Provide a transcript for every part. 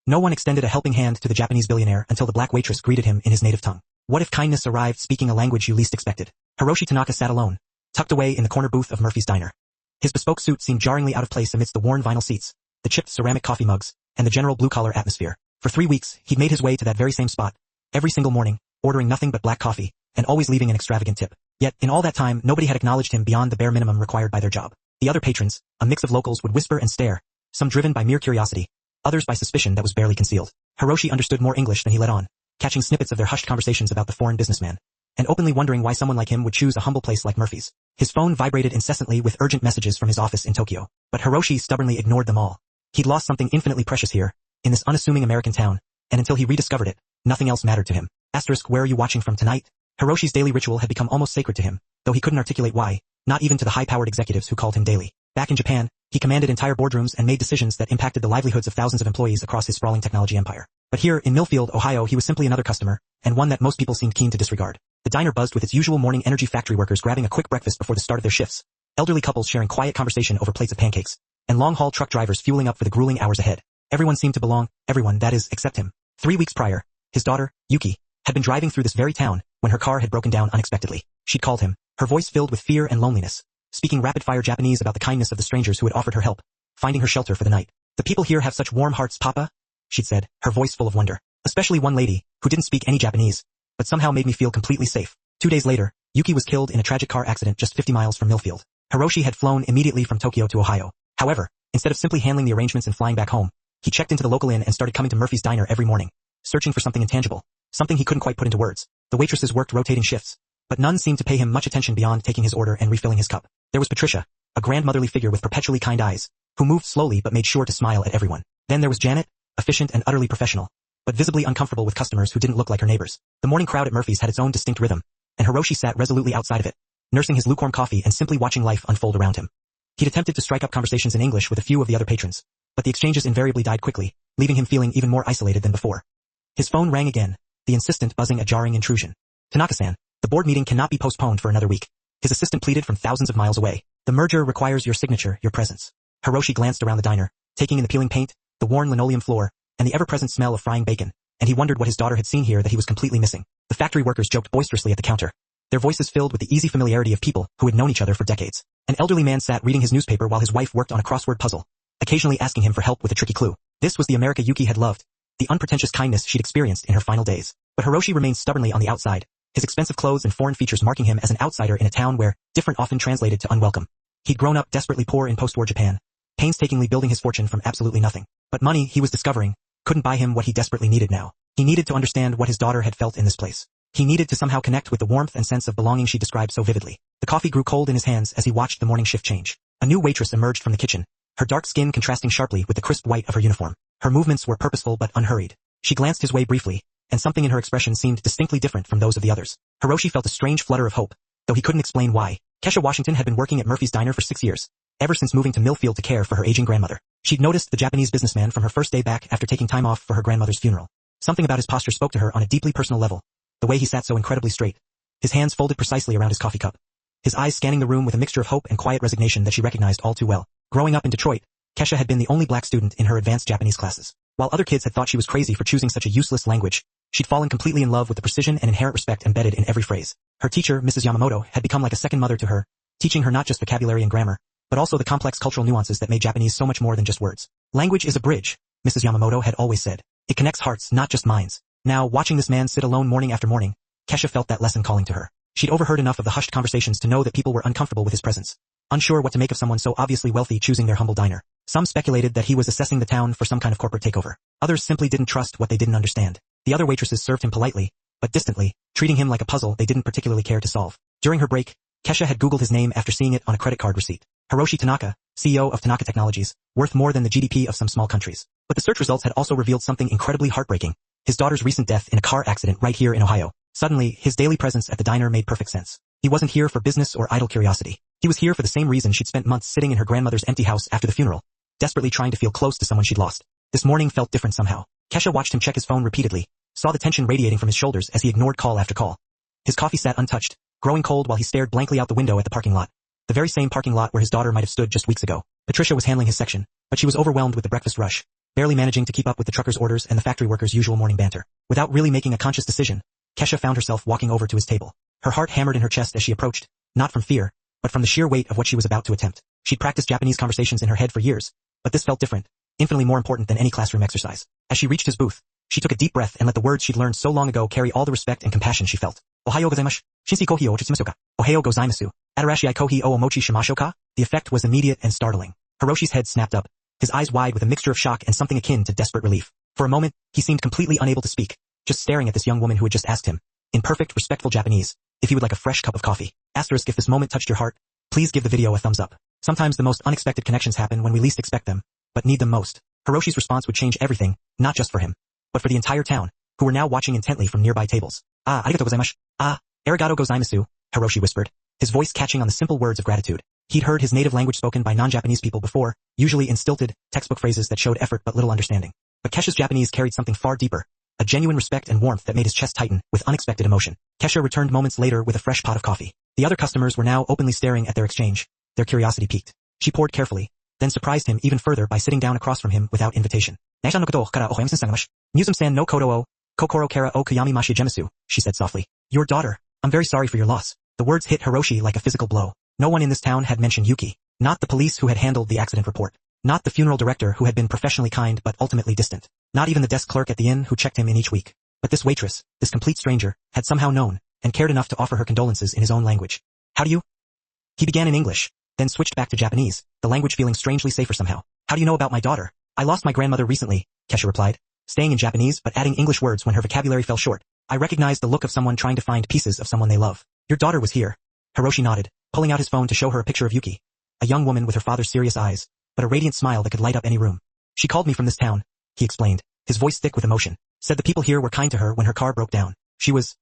No one extended a helping hand to the Japanese billionaire until the black waitress greeted him in his native tongue. What if kindness arrived speaking a language you least expected? Hiroshi Tanaka sat alone, tucked away in the corner booth of Murphy's Diner. His bespoke suit seemed jarringly out of place amidst the worn vinyl seats, the chipped ceramic coffee mugs, and the general blue-collar atmosphere. For 3 weeks, he'd made his way to that very same spot, every single morning, ordering nothing but black coffee, and always leaving an extravagant tip. Yet, in all that time, nobody had acknowledged him beyond the bare minimum required by their job. The other patrons, a mix of locals, would whisper and stare, some driven by mere curiosity, others by suspicion that was barely concealed. Hiroshi understood more English than he let on, catching snippets of their hushed conversations about the foreign businessman, and openly wondering why someone like him would choose a humble place like Murphy's. His phone vibrated incessantly with urgent messages from his office in Tokyo, but Hiroshi stubbornly ignored them all. He'd lost something infinitely precious here, in this unassuming American town, and until he rediscovered it, nothing else mattered to him. Where are you watching from tonight? Hiroshi's daily ritual had become almost sacred to him, though he couldn't articulate why, not even to the high-powered executives who called him daily. Back in Japan, he commanded entire boardrooms and made decisions that impacted the livelihoods of thousands of employees across his sprawling technology empire. But here, in Millfield, Ohio, he was simply another customer, and one that most people seemed keen to disregard. The diner buzzed with its usual morning energy, factory workers grabbing a quick breakfast before the start of their shifts, elderly couples sharing quiet conversation over plates of pancakes, and long-haul truck drivers fueling up for the grueling hours ahead. Everyone seemed to belong, everyone, that is, except him. 3 weeks prior, his daughter, Yuki, had been driving through this very town when her car had broken down unexpectedly. She'd called him, her voice filled with fear and loneliness, speaking rapid-fire Japanese about the kindness of the strangers who had offered her help, finding her shelter for the night. The people here have such warm hearts, Papa, she'd said, her voice full of wonder. Especially one lady, who didn't speak any Japanese, but somehow made me feel completely safe. 2 days later, Yuki was killed in a tragic car accident just 50 miles from Millfield. Hiroshi had flown immediately from Tokyo to Ohio. However, instead of simply handling the arrangements and flying back home, he checked into the local inn and started coming to Murphy's Diner every morning, searching for something intangible, something he couldn't quite put into words. The waitresses worked rotating shifts, but none seemed to pay him much attention beyond taking his order and refilling his cup. There was Patricia, a grandmotherly figure with perpetually kind eyes, who moved slowly but made sure to smile at everyone. Then there was Janet, efficient and utterly professional, but visibly uncomfortable with customers who didn't look like her neighbors. The morning crowd at Murphy's had its own distinct rhythm, and Hiroshi sat resolutely outside of it, nursing his lukewarm coffee and simply watching life unfold around him. He'd attempted to strike up conversations in English with a few of the other patrons, but the exchanges invariably died quickly, leaving him feeling even more isolated than before. His phone rang again, the insistent buzzing a jarring intrusion. Tanaka-san, the board meeting cannot be postponed for another week. His assistant pleaded from thousands of miles away. The merger requires your signature, your presence. Hiroshi glanced around the diner, taking in the peeling paint, the worn linoleum floor, and the ever-present smell of frying bacon, and he wondered what his daughter had seen here that he was completely missing. The factory workers joked boisterously at the counter, their voices filled with the easy familiarity of people who had known each other for decades. An elderly man sat reading his newspaper while his wife worked on a crossword puzzle, occasionally asking him for help with a tricky clue. This was the America Yuki had loved, the unpretentious kindness she'd experienced in her final days. But Hiroshi remained stubbornly on the outside, his expensive clothes and foreign features marking him as an outsider in a town where different often translated to unwelcome. He'd grown up desperately poor in post-war Japan, painstakingly building his fortune from absolutely nothing. But money, he was discovering, couldn't buy him what he desperately needed now. He needed to understand what his daughter had felt in this place. He needed to somehow connect with the warmth and sense of belonging she described so vividly. The coffee grew cold in his hands as he watched the morning shift change. A new waitress emerged from the kitchen, her dark skin contrasting sharply with the crisp white of her uniform. Her movements were purposeful but unhurried. She glanced his way briefly, and something in her expression seemed distinctly different from those of the others. Hiroshi felt a strange flutter of hope, though he couldn't explain why. Kesha Washington had been working at Murphy's Diner for 6 years, ever since moving to Millfield to care for her aging grandmother. She'd noticed the Japanese businessman from her first day back after taking time off for her grandmother's funeral. Something about his posture spoke to her on a deeply personal level, the way he sat so incredibly straight, his hands folded precisely around his coffee cup, his eyes scanning the room with a mixture of hope and quiet resignation that she recognized all too well. Growing up in Detroit, Kesha had been the only black student in her advanced Japanese classes. While other kids had thought she was crazy for choosing such a useless language, she'd fallen completely in love with the precision and inherent respect embedded in every phrase. Her teacher, Mrs. Yamamoto, had become like a second mother to her, teaching her not just vocabulary and grammar, but also the complex cultural nuances that made Japanese so much more than just words. Language is a bridge, Mrs. Yamamoto had always said. It connects hearts, not just minds. Now, watching this man sit alone morning after morning, Kesha felt that lesson calling to her. She'd overheard enough of the hushed conversations to know that people were uncomfortable with his presence, unsure what to make of someone so obviously wealthy choosing their humble diner. Some speculated that he was assessing the town for some kind of corporate takeover. Others simply didn't trust what they didn't understand. The other waitresses served him politely, but distantly, treating him like a puzzle they didn't particularly care to solve. During her break, Kesha had Googled his name after seeing it on a credit card receipt. Hiroshi Tanaka, CEO of Tanaka Technologies, worth more than the GDP of some small countries. But the search results had also revealed something incredibly heartbreaking. His daughter's recent death in a car accident right here in Ohio. Suddenly, his daily presence at the diner made perfect sense. He wasn't here for business or idle curiosity. He was here for the same reason she'd spent months sitting in her grandmother's empty house after the funeral, desperately trying to feel close to someone she'd lost. This morning felt different somehow. Kesha watched him check his phone repeatedly, saw the tension radiating from his shoulders as he ignored call after call. His coffee sat untouched, growing cold while he stared blankly out the window at the parking lot. The very same parking lot where his daughter might have stood just weeks ago. Patricia was handling his section, but she was overwhelmed with the breakfast rush, barely managing to keep up with the trucker's orders and the factory workers' usual morning banter. Without really making a conscious decision, Kesha found herself walking over to his table. Her heart hammered in her chest as she approached, not from fear, but from the sheer weight of what she was about to attempt. She'd practiced Japanese conversations in her head for years, but this felt different, infinitely more important than any classroom exercise. As she reached his booth, she took a deep breath and let the words she'd learned so long ago carry all the respect and compassion she felt. Ohayo gozaimasu. Shinsi kohi o ochitsumasu ka. Ohayo gozaimasu. Atarashii kohi o omochi shimasho ka? The effect was immediate and startling. Hiroshi's head snapped up, his eyes wide with a mixture of shock and something akin to desperate relief. For a moment, he seemed completely unable to speak, just staring at this young woman who had just asked him, in perfect, respectful Japanese, if he would like a fresh cup of coffee. Asterisk, if this moment touched your heart, please give the video a thumbs up. Sometimes the most unexpected connections happen when we least expect them, but need them most. Hiroshi's response would change everything, not just for him, but for the entire town, who were now watching intently from nearby tables. Ah, arigatou gozaimasu. Ah, arigato gozaimasu, Hiroshi whispered, his voice catching on the simple words of gratitude. He'd heard his native language spoken by non-Japanese people before, usually in stilted, textbook phrases that showed effort but little understanding. But Kesha's Japanese carried something far deeper, a genuine respect and warmth that made his chest tighten with unexpected emotion. Kesha returned moments later with a fresh pot of coffee. The other customers were now openly staring at their exchange, their curiosity piqued. She poured carefully, then surprised him even further by sitting down across from him without invitation. Naishan no koto kara ohoyamasen Musum-san no koto o, kokoro kara o kuyami mashijemasu, she said softly. Your daughter, I'm very sorry for your loss. The words hit Hiroshi like a physical blow. No one in this town had mentioned Yuki. Not the police who had handled the accident report. Not the funeral director who had been professionally kind but ultimately distant. Not even the desk clerk at the inn who checked him in each week. But this waitress, this complete stranger, had somehow known, and cared enough to offer her condolences in his own language. How do you? He began in English, then switched back to Japanese, the language feeling strangely safer somehow. How do you know about my daughter? I lost my grandmother recently, Kesha replied, staying in Japanese but adding English words when her vocabulary fell short. I recognized the look of someone trying to find pieces of someone they love. Your daughter was here. Hiroshi nodded, pulling out his phone to show her a picture of Yuki, a young woman with her father's serious eyes, but a radiant smile that could light up any room. She called me from this town, he explained, his voice thick with emotion. Said the people here were kind to her when her car broke down. She was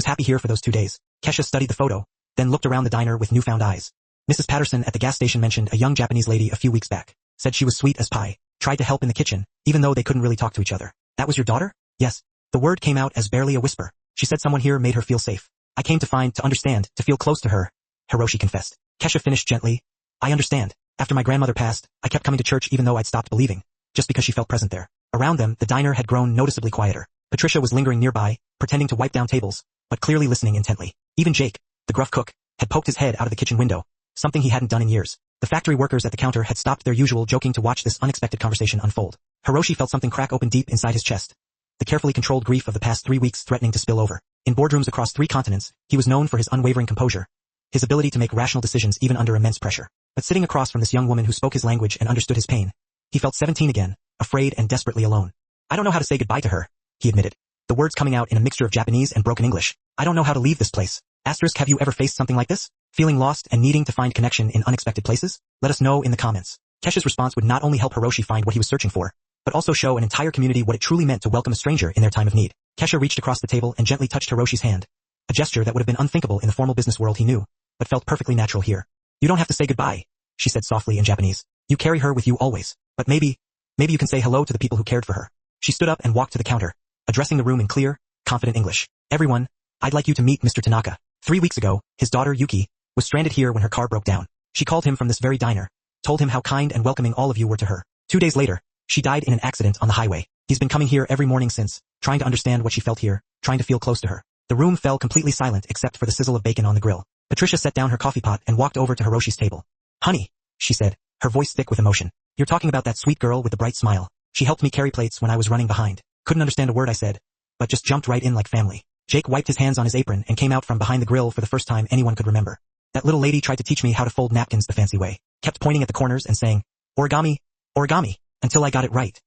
happy here for those 2 days. Kesha studied the photo, then looked around the diner with newfound eyes. Mrs. Patterson at the gas station mentioned a young Japanese lady a few weeks back. Said she was sweet as pie, tried to help in the kitchen, even though they couldn't really talk to each other. That was your daughter? Yes. The word came out as barely a whisper. She said someone here made her feel safe. I came to understand, to feel close to her, Hiroshi confessed. Kesha finished gently. I understand. After my grandmother passed, I kept coming to church even though I'd stopped believing, just because she felt present there. Around them, the diner had grown noticeably quieter. Patricia was lingering nearby, pretending to wipe down tables, but clearly listening intently. Even Jake, the gruff cook, had poked his head out of the kitchen window, something he hadn't done in years. The factory workers at the counter had stopped their usual joking to watch this unexpected conversation unfold. Hiroshi felt something crack open deep inside his chest, the carefully controlled grief of the past 3 weeks threatening to spill over. In boardrooms across 3 continents, he was known for his unwavering composure, his ability to make rational decisions even under immense pressure. But sitting across from this young woman who spoke his language and understood his pain, he felt 17 again, afraid and desperately alone. I don't know how to say goodbye to her, he admitted, the words coming out in a mixture of Japanese and broken English. I don't know how to leave this place. Asterisk, have you ever faced something like this? Feeling lost and needing to find connection in unexpected places? Let us know in the comments. Kesha's response would not only help Hiroshi find what he was searching for, but also show an entire community what it truly meant to welcome a stranger in their time of need. Kesha reached across the table and gently touched Hiroshi's hand, a gesture that would have been unthinkable in the formal business world he knew, but felt perfectly natural here. You don't have to say goodbye, she said softly in Japanese. You carry her with you always, but maybe you can say hello to the people who cared for her. She stood up and walked to the counter, addressing the room in clear, confident English. Everyone, I'd like you to meet Mr. Tanaka. 3 weeks ago, his daughter Yuki was stranded here when her car broke down. She called him from this very diner, told him how kind and welcoming all of you were to her. 2 days later, she died in an accident on the highway. He's been coming here every morning since, trying to understand what she felt here, trying to feel close to her. The room fell completely silent except for the sizzle of bacon on the grill. Patricia set down her coffee pot and walked over to Hiroshi's table. Honey, she said, her voice thick with emotion. You're talking about that sweet girl with the bright smile. She helped me carry plates when I was running behind. Couldn't understand a word I said, but just jumped right in like family. Jake wiped his hands on his apron and came out from behind the grill for the first time anyone could remember. That little lady tried to teach me how to fold napkins the fancy way, kept pointing at the corners and saying, origami, origami, until I got it right.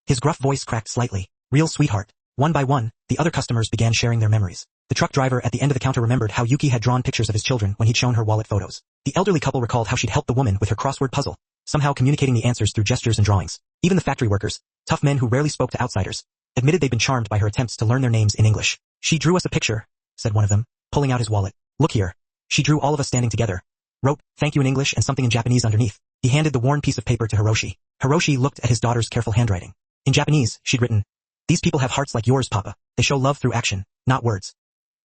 His gruff voice cracked slightly. Real sweetheart. One by one, the other customers began sharing their memories. The truck driver at the end of the counter remembered how Yuki had drawn pictures of his children when he'd shown her wallet photos. The elderly couple recalled how she'd helped the woman with her crossword puzzle, somehow communicating the answers through gestures and drawings. Even the factory workers, tough men who rarely spoke to outsiders, admitted they'd been charmed by her attempts to learn their names in English. She drew us a picture, said one of them, pulling out his wallet. Look here. She drew all of us standing together. Wrote, thank you in English and something in Japanese underneath. He handed the worn piece of paper to Hiroshi. Hiroshi looked at his daughter's careful handwriting. In Japanese, she'd written, these people have hearts like yours, Papa. They show love through action, not words.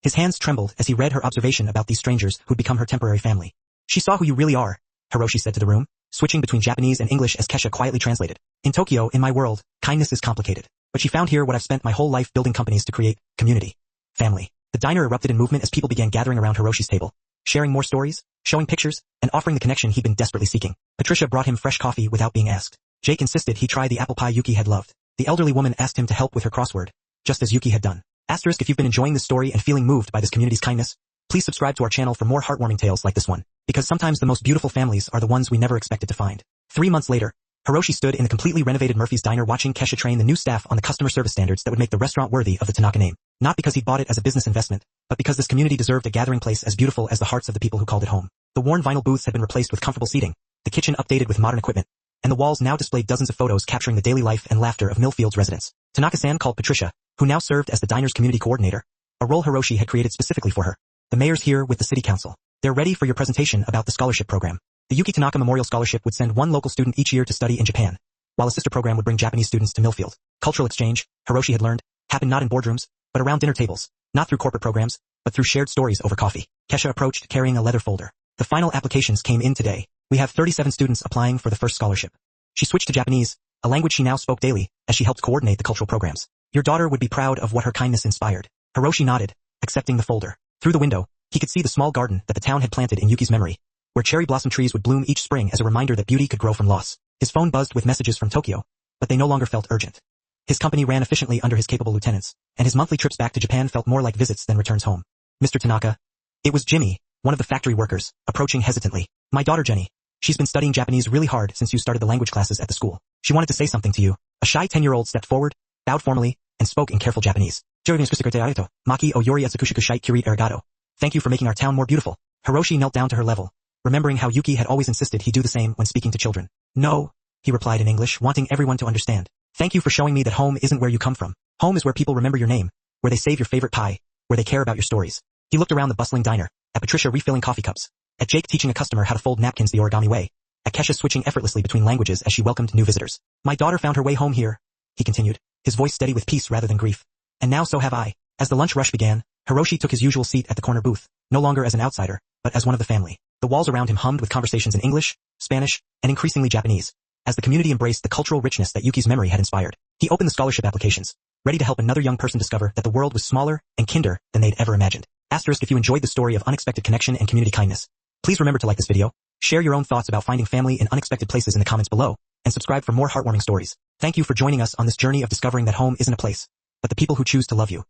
His hands trembled as he read her observation about these strangers who'd become her temporary family. She saw who you really are, Hiroshi said to the room. switching between Japanese and English as Kesha quietly translated. In Tokyo, in my world, kindness is complicated. But she found here what I've spent my whole life building companies to create: community. Family. The diner erupted in movement as people began gathering around Hiroshi's table, sharing more stories, showing pictures, and offering the connection he'd been desperately seeking. Patricia brought him fresh coffee without being asked. Jake insisted he try the apple pie Yuki had loved. The elderly woman asked him to help with her crossword, just as Yuki had done. Asterisk, if you've been enjoying this story and feeling moved by this community's kindness, please subscribe to our channel for more heartwarming tales like this one, because sometimes the most beautiful families are the ones we never expected to find. 3 months later, Hiroshi stood in the completely renovated Murphy's diner watching Kesha train the new staff on the customer service standards that would make the restaurant worthy of the Tanaka name. Not because he bought it as a business investment, but because this community deserved a gathering place as beautiful as the hearts of the people who called it home. The worn vinyl booths had been replaced with comfortable seating, the kitchen updated with modern equipment, and the walls now displayed dozens of photos capturing the daily life and laughter of Millfield's residents. Tanaka-san called Patricia, who now served as the diner's community coordinator, a role Hiroshi had created specifically for her. The mayor's here with the city council. They're ready for your presentation about the scholarship program. The Yuki Tanaka Memorial Scholarship would send one local student each year to study in Japan, while a sister program would bring Japanese students to Millfield. Cultural exchange, Hiroshi had learned, happened not in boardrooms, but around dinner tables, not through corporate programs, but through shared stories over coffee. Kesha approached carrying a leather folder. The final applications came in today. We have 37 students applying for the first scholarship. She switched to Japanese, a language she now spoke daily, as she helped coordinate the cultural programs. Your daughter would be proud of what her kindness inspired. Hiroshi nodded, accepting the folder. Through the window, he could see the small garden that the town had planted in Yuki's memory, where cherry blossom trees would bloom each spring as a reminder that beauty could grow from loss. His phone buzzed with messages from Tokyo, but they no longer felt urgent. His company ran efficiently under his capable lieutenants, and his monthly trips back to Japan felt more like visits than returns home. Mr. Tanaka. It was Jimmy, one of the factory workers, approaching hesitantly. My daughter Jenny. She's been studying Japanese really hard since you started the language classes at the school. She wanted to say something to you. A shy 10-year-old stepped forward, bowed formally, and spoke in careful Japanese. Maki o yori atsukushiku shite kirit arigato. Thank you for making our town more beautiful. Hiroshi knelt down to her level, remembering how Yuki had always insisted he do the same when speaking to children. No, he replied in English, wanting everyone to understand. Thank you for showing me that home isn't where you come from. Home is where people remember your name, where they save your favorite pie, where they care about your stories. He looked around the bustling diner, at Patricia refilling coffee cups, at Jake teaching a customer how to fold napkins the origami way, at Kesha switching effortlessly between languages as she welcomed new visitors. My daughter found her way home here, he continued, his voice steady with peace rather than grief. And now so have I. As the lunch rush began, Hiroshi took his usual seat at the corner booth, no longer as an outsider, but as one of the family. The walls around him hummed with conversations in English, Spanish, and increasingly Japanese, as the community embraced the cultural richness that Yuki's memory had inspired. He opened the scholarship applications, ready to help another young person discover that the world was smaller and kinder than they'd ever imagined. Asterisk, if you enjoyed the story of unexpected connection and community kindness, please remember to like this video, share your own thoughts about finding family in unexpected places in the comments below, and subscribe for more heartwarming stories. Thank you for joining us on this journey of discovering that home isn't a place, but the people who choose to love you.